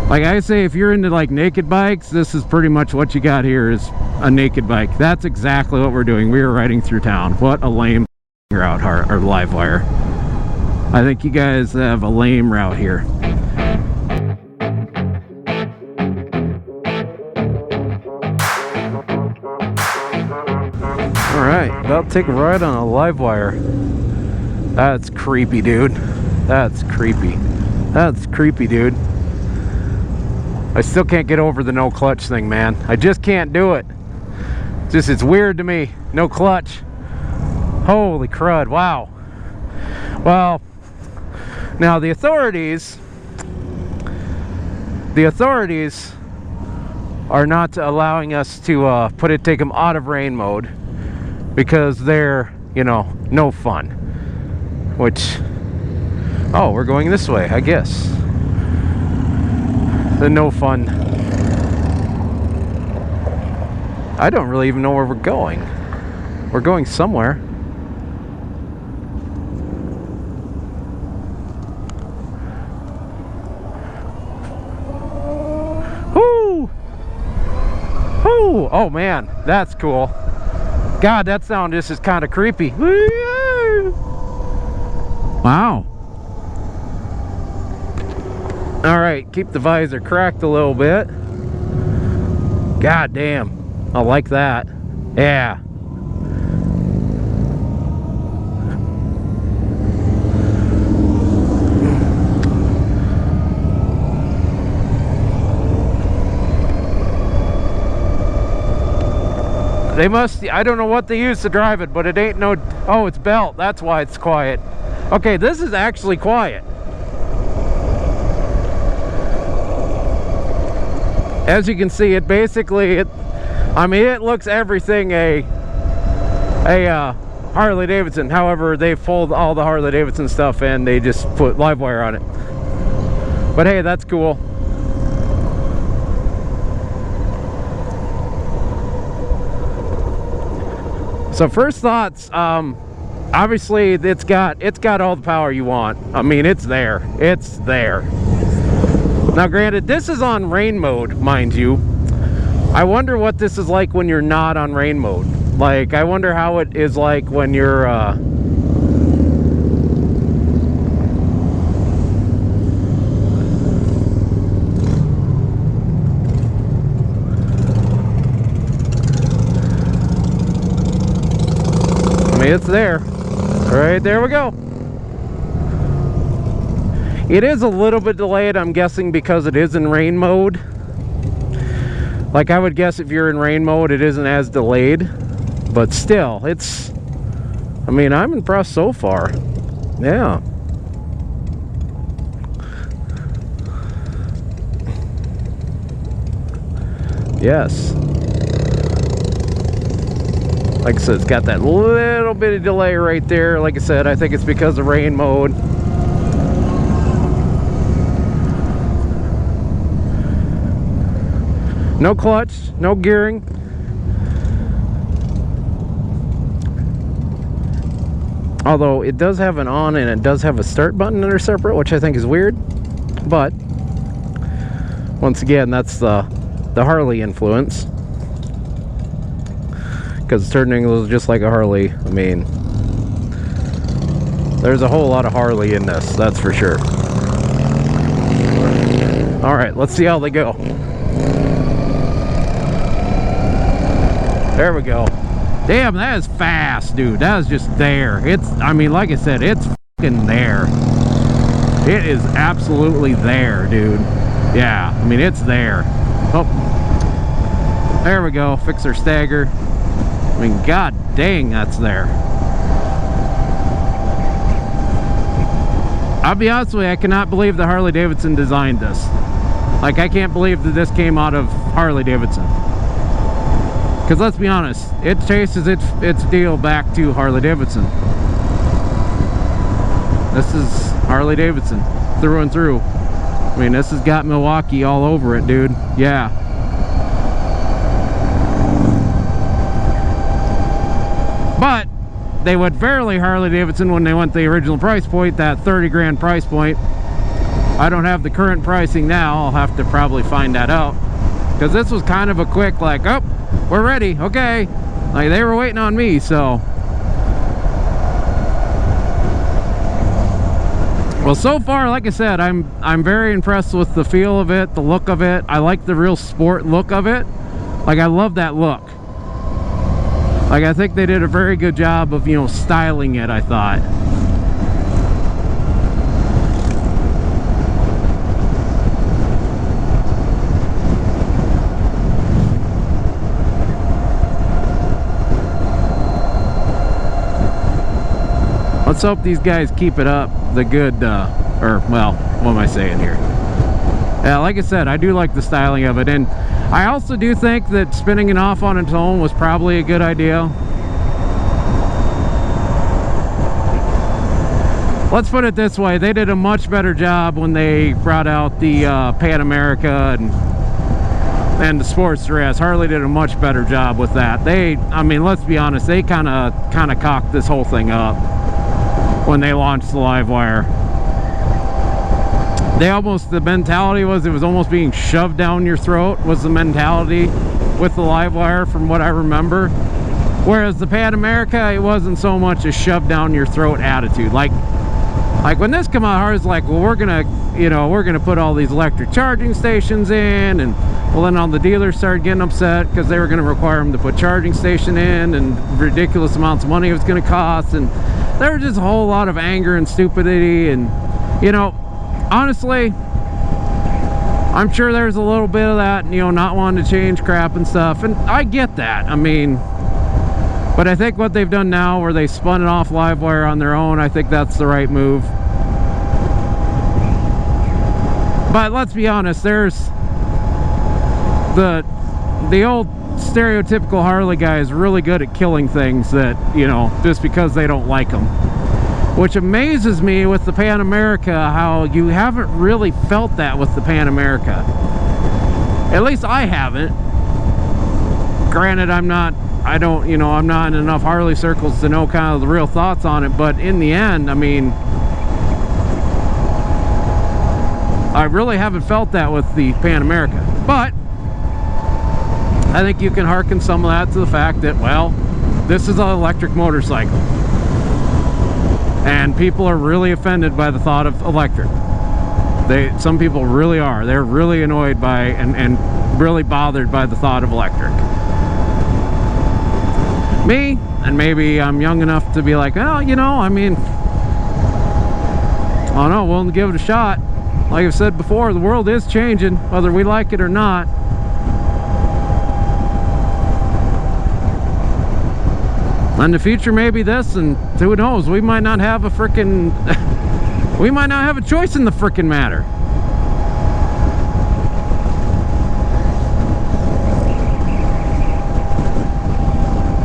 Like I say, if you're into like naked bikes, this is pretty much what you got here is a naked bike. That's exactly what we're doing. We are riding through town. What a lame route, our Livewire. I think you guys have a lame route here. Alright, about to take a ride on a Livewire. That's creepy, dude. That's creepy. That's creepy, dude. I still can't get over the no clutch thing, man. I just can't do it. It's weird to me. No clutch. Holy crud, wow. Well, now the authorities are not allowing us to take them out of rain mode because they're, you know, no fun. Which, oh, we're going this way, I guess. The no fun. I don't really even know where we're going. We're going somewhere. Woo! Woo! Oh man, that's cool. God, that sound just is kind of creepy. Wow. Alright, keep the visor cracked a little bit. God damn. I like that. Yeah. They must, I don't know what they use to drive it, but it ain't no, oh, it's belt. That's why it's quiet. Okay, this is actually quiet. As you can see, it basically, I mean, it looks everything a Harley Davidson. However, they pulled all the Harley Davidson stuff and they just put Livewire on it. But hey, that's cool. So first thoughts, obviously it's got all the power you want. I mean, it's there. It's there. Now granted, this is on rain mode, mind you. I wonder what this is like when you're not on rain mode. Like, I wonder how it is like when you're I mean, it's there. Right, there we go. It is a little bit delayed, I'm guessing, because it is in rain mode. Like, I would guess if you're in rain mode, it isn't as delayed. But still, it's... I mean, I'm impressed so far. Yeah. Yes. Like I said, it's got that little bit of delay right there. Like I said, I think it's because of rain mode. No clutch, no gearing. Although it does have an on and it does have a start button that are separate, which I think is weird. But once again, that's the Harley influence. Because the turn angle is just like a Harley. I mean, there's a whole lot of Harley in this, that's for sure. Alright, let's see how they go. There we go. Damn, that is fast, dude. That is just there. It's, I mean, like I said, it's fucking there. It is absolutely there, dude. Yeah, I mean, it's there. Oh, there we go. Fix our stagger. I mean, god dang, that's there. I'll be honest with you, I cannot believe that Harley Davidson designed this. Like, I can't believe that this came out of Harley Davidson. Because let's be honest, it chases its deal back to Harley Davidson. This is Harley Davidson through and through. I mean, this has got Milwaukee all over it, dude. Yeah. But they went fairly Harley Davidson when they went the original price point, that 30 grand price point. I don't have the current pricing now. I'll have to probably find that out, because this was kind of a quick, like, oh, we're ready, okay. Like, they were waiting on me, so. Well, so far, like I said, I'm very impressed with the feel of it, the look of it. I like the real sport look of it. Like, I love that look. Like, I think they did a very good job of, you know, styling it, I thought. Let's hope these guys keep it up, the good, or, well, what am I saying here? Yeah, like I said, I do like the styling of it, and I also do think that spinning it off on its own was probably a good idea. Let's put it this way, they did a much better job when they brought out the Pan America and the sports dress. Harley did a much better job with that. They, I mean, let's be honest, they kind of cocked this whole thing up when they launched the Livewire. They almost, the mentality was, it was almost being shoved down your throat, was the mentality with the Livewire, from what I remember. Whereas the Pan America, it wasn't so much a shove down your throat attitude. Like when this came out, Harley's like, well, we're gonna put all these electric charging stations in, and well, then all the dealers started getting upset because they were going to require them to put charging station in, and ridiculous amounts of money it was going to cost, and there was just a whole lot of anger and stupidity. And, you know, honestly, I'm sure there's a little bit of that, you know, not wanting to change crap and stuff, and I get that. I mean, but I think what they've done now, where they spun it off Livewire on their own, I think that's the right move. But let's be honest, there's the old stereotypical Harley guy is really good at killing things that, you know, just because they don't like them. Which amazes me with the Pan America, how you haven't really felt that with the Pan America. At least I haven't. Granted, I'm not in enough Harley circles to know kind of the real thoughts on it, but in the end, I mean, I really haven't felt that with the Pan America. But I think you can hearken some of that to the fact that, well, this is an electric motorcycle, and people are really offended by the thought of electric. Some people really are. They're really annoyed by and really bothered by the thought of electric. Me, and maybe I'm young enough to be like, well, you know, I mean, I don't know, willing to give it a shot. Like I've said before, the world is changing, whether we like it or not. In the future, maybe this, and who knows, we might not have a frickin' we might not have a choice in the frickin' matter.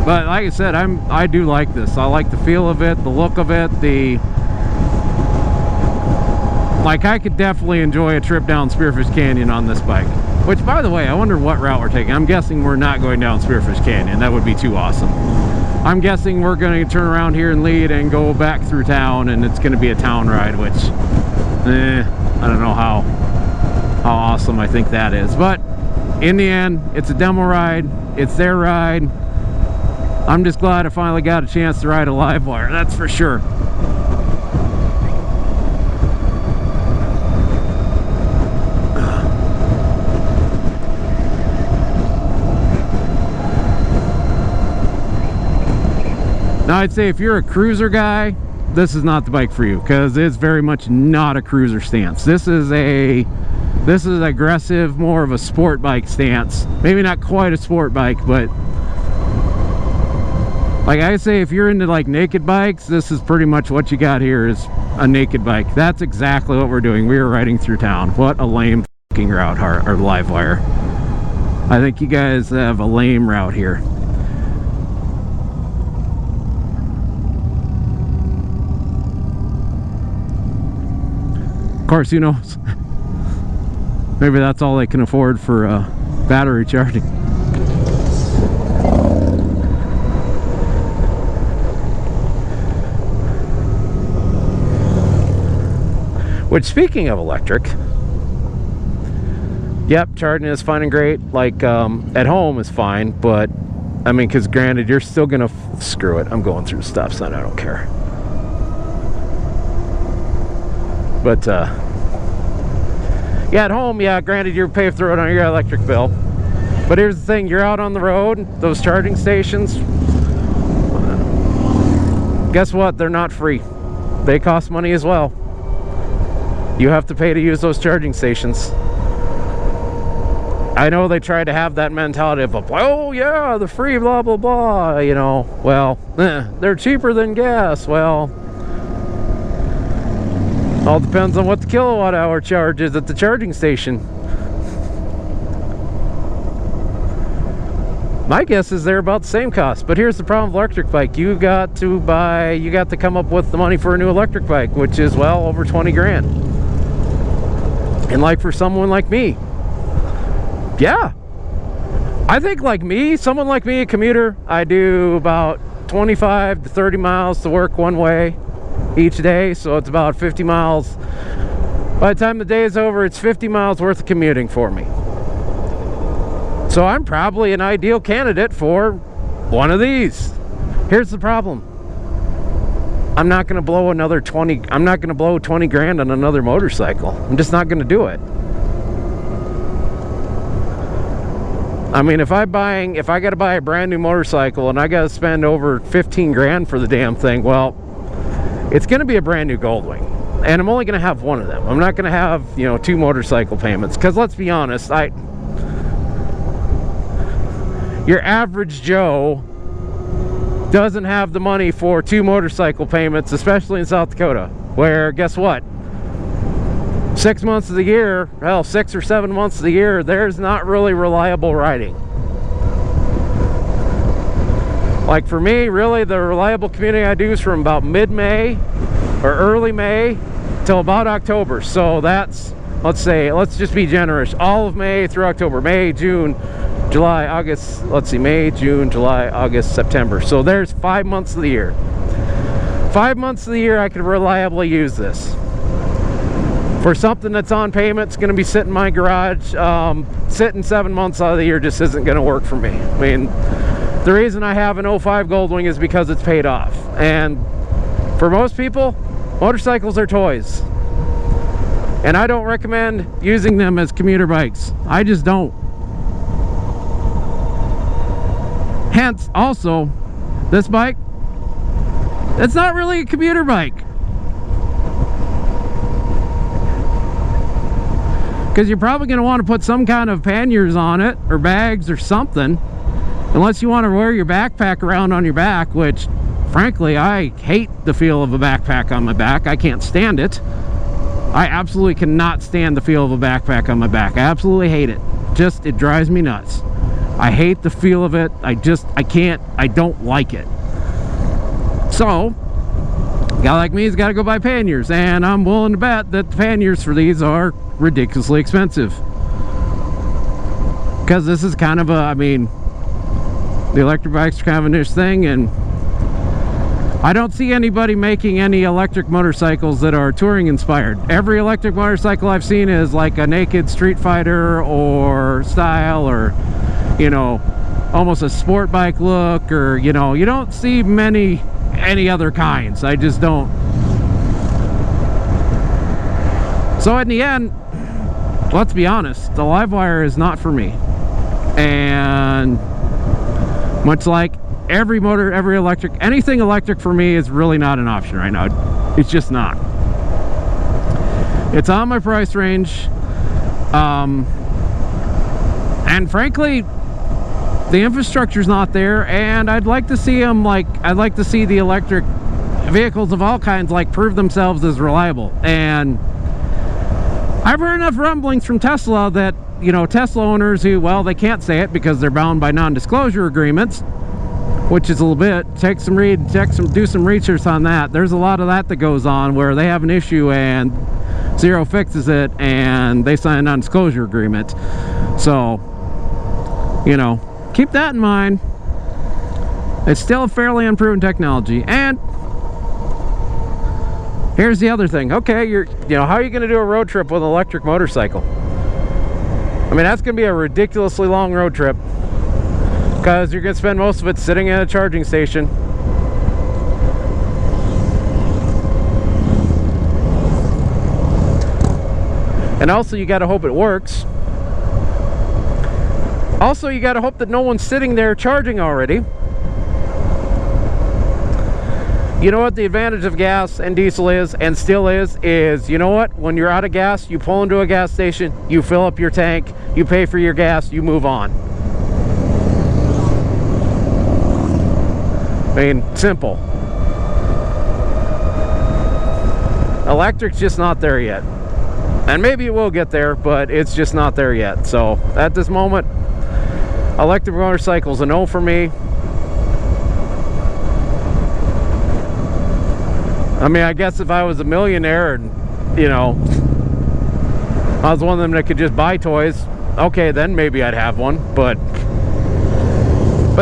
But like I said, I do like this. I like the feel of it, the look of it, like, I could definitely enjoy a trip down Spearfish Canyon on this bike. Which, by the way, I wonder what route we're taking. I'm guessing we're not going down Spearfish Canyon. That would be too awesome. I'm guessing we're going to turn around here and lead and go back through town, and it's going to be a town ride, which, I don't know how awesome I think that is. But in the end, it's a demo ride. It's their ride. I'm just glad I finally got a chance to ride a Livewire, that's for sure. Now, I'd say if you're a cruiser guy, this is not the bike for you, because it's very much not a cruiser stance. This is aggressive, more of a sport bike stance. Maybe not quite a sport bike, but like I say, if you're into like naked bikes, this is pretty much what you got here, is a naked bike. That's exactly what we're doing. We are riding through town. What a lame fucking route, our Livewire. I think you guys have a lame route here. Of course, who knows? Maybe that's all they can afford for battery charging. Which, speaking of electric, yep, charging is fine and great. Like, at home is fine, but I mean, because granted, you're still gonna screw it. I'm going through the stop sign. I don't care. But yeah, at home, yeah, granted, you're paying through it on your electric bill. But here's the thing: you're out on the road. Those charging stations. Guess what? They're not free. They cost money as well. You have to pay to use those charging stations. I know they try to have that mentality of, oh yeah, the free blah blah blah, you know. Well, they're cheaper than gas. Well, all depends on what the kilowatt hour charge is at the charging station. My guess is they're about the same cost. But here's the problem with electric bike: you got to come up with the money for a new electric bike, which is well over 20 grand. And like for someone like me, yeah, I think someone like me, a commuter, I do about 25 to 30 miles to work one way each day, so it's about 50 miles. By the time the day is over, it's 50 miles worth of commuting for me. So I'm probably an ideal candidate for one of these. Here's the problem: I'm not going to blow I'm not going to blow 20 grand on another motorcycle. I'm just not going to do it. I mean, if I got to buy a brand new motorcycle and I got to spend over 15 grand for the damn thing, well, it's going to be a brand new Goldwing. And I'm only going to have one of them. I'm not going to have, you know, 2 motorcycle payments. Because let's be honest, your average Joe doesn't have the money for 2 motorcycle payments, especially in South Dakota, where, guess what? 6 months of the year, hell, 6 or 7 months of the year, there's not really reliable riding. Like for me, really, the reliable commuting I do is from about mid-May or early May till about October. So that's, let's just be generous, all of May through October. May, June, July, August, May, June, July, August, September. So there's 5 months of the year. 5 months of the year I could reliably use this. For something that's on payment, it's going to be sitting in my garage. Sitting 7 months out of the year just isn't going to work for me. I mean, the reason I have an 05 Goldwing is because it's paid off. And for most people, motorcycles are toys. And I don't recommend using them as commuter bikes. I just don't. Hence, also, this bike, it's not really a commuter bike. Because you're probably going to want to put some kind of panniers on it, or bags or something, unless you want to wear your backpack around on your back, which frankly I hate the feel of a backpack on my back. I can't stand it. I absolutely cannot stand the feel of a backpack on my back. I absolutely hate it. Just, it drives me nuts. I hate the feel of it. I don't like it. So a guy like me has got to go buy panniers, and I'm willing to bet that the panniers for these are ridiculously expensive, because this is kind of a, I mean, the electric bikes are kind of a niche thing, and I don't see anybody making any electric motorcycles that are touring inspired. Every electric motorcycle I've seen is like a naked Street Fighter or style, or, you know, almost a sport bike look, or, you know, you don't see any other kinds. I just don't. So in the end, let's be honest, the Livewire is not for me. And much like every electric, anything electric for me is really not an option right now. It's just not. It's on my price range. And frankly, the infrastructure's not there, and I'd like to see them, I'd like to see the electric vehicles of all kinds prove themselves as reliable. And I've heard enough rumblings from Tesla that, you know, Tesla owners who, well, they can't say it because they're bound by non-disclosure agreements, which is a little bit, do some research on that. There's a lot of that goes on where they have an issue and Zero fixes it and they sign a non-disclosure agreement. So, you know, keep that in mind. It's still a fairly unproven technology, and Here's the other thing. Okay, you know, how are you going to do a road trip with an electric motorcycle? I mean, that's going to be a ridiculously long road trip, because you're going to spend most of it sitting at a charging station. And also, you got to hope it works. Also, you got to hope that no one's sitting there charging already. You know what the advantage of gas and diesel is, and still is, you know what? When you're out of gas, you pull into a gas station, you fill up your tank, you pay for your gas, you move on. I mean, simple. Electric's just not there yet. And maybe it will get there, but it's just not there yet. So, at this moment, electric motorcycles a no for me. I mean, I guess if I was a millionaire and, you know, I was one of them that could just buy toys, okay, then maybe I'd have one. But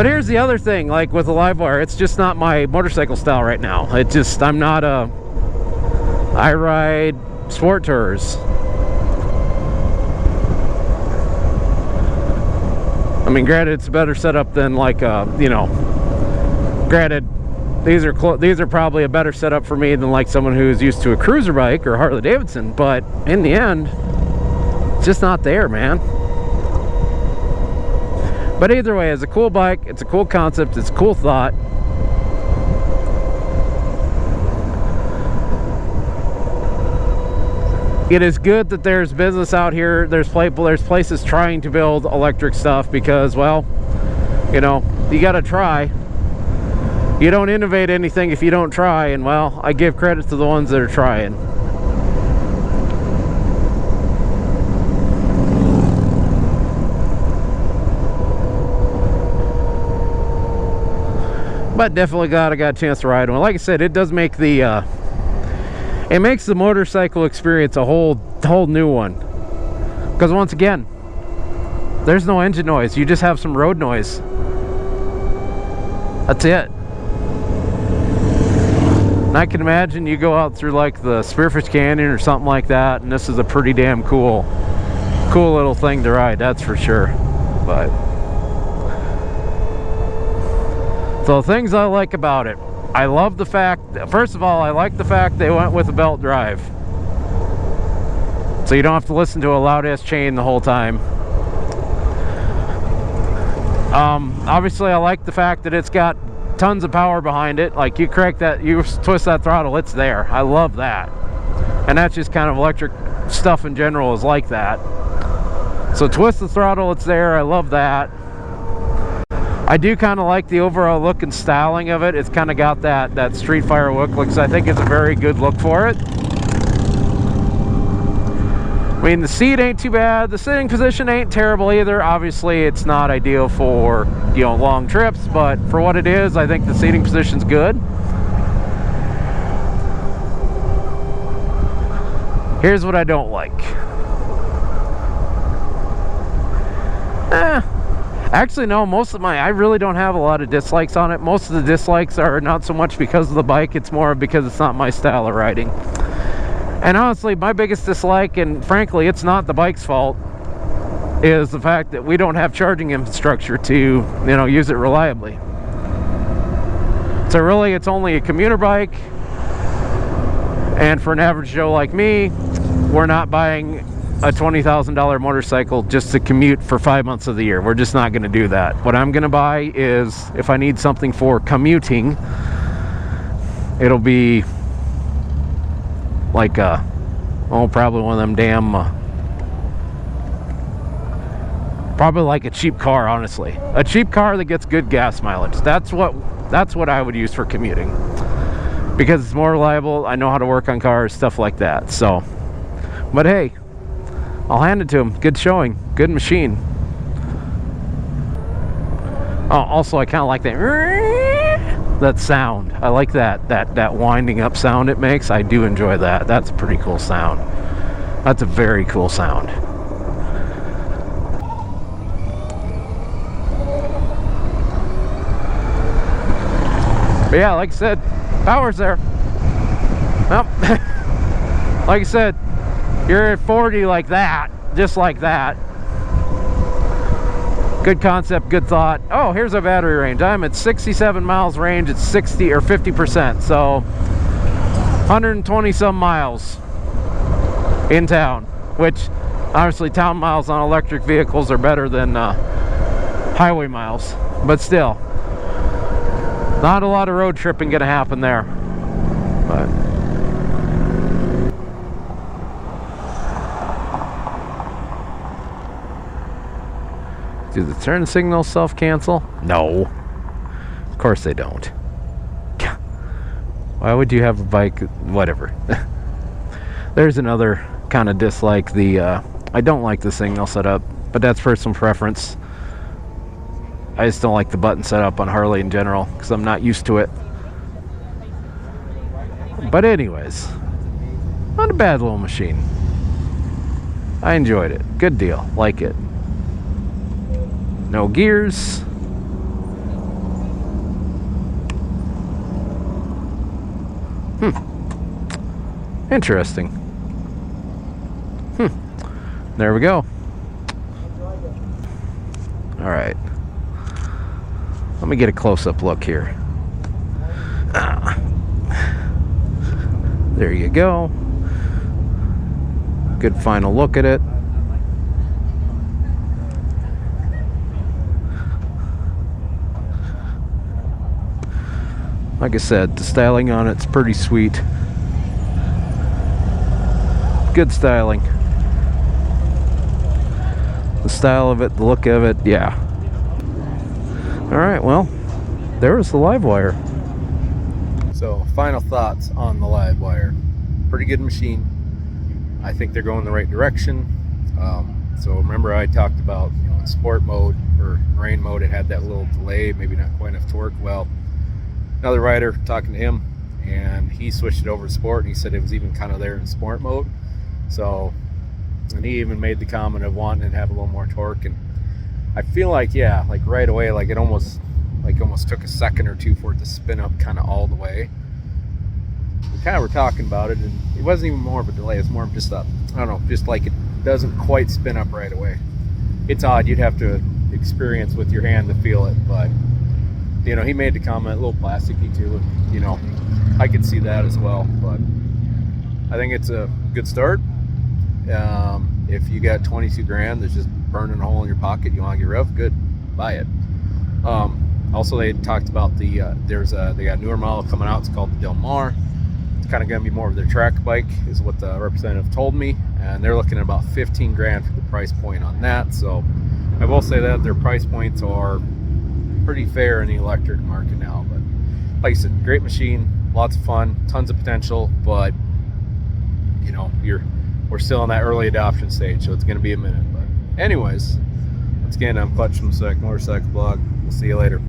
here's the other thing, like with the Livewire, it's just not my motorcycle style right now. I'm not I ride sport tours. I mean, granted, it's a better setup than like, you know, granted, these are probably a better setup for me than like someone who's used to a cruiser bike or Harley Davidson, but in the end, it's just not there, man. But either way, it's a cool bike, it's a cool concept, it's a cool thought. It is good that there's business out here, there's places trying to build electric stuff, because, well, you know, you gotta try. You don't innovate anything if you don't try, and, well, I give credit to the ones that are trying. But definitely glad I got a chance to ride one. Like I said, it does make the it makes the motorcycle experience a whole new one. Because once again, there's no engine noise. You just have some road noise. That's it. And I can imagine you go out through like the Spearfish Canyon or something like that, and this is a pretty damn cool little thing to ride, that's for sure. But so things I like about it, I love the fact, first of all, I like the fact they went with a belt drive, so you don't have to listen to a loud ass chain the whole time. Obviously I like the fact that it's got tons of power behind it. Like, you crank that, you twist that throttle, it's there. I love that. And that's just kind of electric stuff in general is like that. So twist the throttle, it's there. I love that. I do kind of like the overall look and styling of it. It's kind of got that Street Fighter look. I think it's a very good look for it. I mean, the seat ain't too bad. The sitting position ain't terrible either. Obviously, it's not ideal for, you know, long trips, but for what it is, I think the seating position's good. Here's what I don't like. Actually, no, I really don't have a lot of dislikes on it. Most of the dislikes are not so much because of the bike, it's more because it's not my style of riding. And honestly, my biggest dislike, and frankly, it's not the bike's fault, is the fact that we don't have charging infrastructure to, you know, use it reliably. So really, it's only a commuter bike, and for an average Joe like me, we're not buying a $20,000 motorcycle just to commute for 5 months of the year. We're just not going to do that. What I'm going to buy is, if I need something for commuting, it'll be like probably one of them damn probably like a cheap car, honestly. A cheap car that gets good gas mileage. That's what I would use for commuting, because it's more reliable. I know how to work on cars, stuff like that. So, but hey, I'll hand it to him. Good showing, good machine. Oh, also I kind of like that sound. I like that winding up sound it makes. I do enjoy that. That's a pretty cool sound. That's a very cool sound. But yeah, like I said, power's there. Well, like I said, you're at 40 like that, just like that. Good concept, good thought. Oh, here's our battery range. I'm at 67 miles range. It's 60 or 50%, so 120 some miles in town, which obviously town miles on electric vehicles are better than highway miles, but still not a lot of road tripping gonna happen there. But do the turn signals self-cancel? No. Of course they don't. Why would you have a bike? Whatever. There's another kind of dislike. I don't like the signal setup, but that's personal preference. I just don't like the button setup on Harley in general because I'm not used to it. But anyways, not a bad little machine. I enjoyed it. Good deal. Like it. No gears. Interesting. There we go. All right. Let me get a close-up look here. There you go. Good final look at it. Like I said, the styling on it's pretty sweet. Good styling. The style of it, the look of it, yeah. Alright, well, there was the Livewire. So, final thoughts on the Livewire. Pretty good machine. I think they're going the right direction. So remember I talked about, in sport mode or rain mode, it had that little delay, maybe not quite enough torque. Well, another rider, talking to him, and he switched it over to sport, and he said it was even kind of there in sport mode. So, and he even made the comment of wanting to have a little more torque, and I feel like, yeah, like right away, like it almost took a second or two for it to spin up kind of all the way. We kind of were talking about it, and it wasn't even more of a delay. It's more of just a, I don't know, just like it doesn't quite spin up right away. It's odd. You'd have to experience with your hand to feel it, but he made the comment, a little plasticky too, and I could see that as well. But I think it's a good start. If you got 22 grand that's just burning a hole in your pocket, you want to get rough, good, buy it. Also, they talked about they got a newer model coming out. It's called the Del Mar. It's kind of going to be more of their track bike, is what the representative told me, and they're looking at about 15 grand for the price point on that. So I will say that their price points are pretty fair in the electric market now. But like I said, great machine, lots of fun, tons of potential, but we're still in that early adoption stage, so it's going to be a minute. But anyways, once again, I'm Clutch from Sodak Motorcycle Blog. We'll see you later.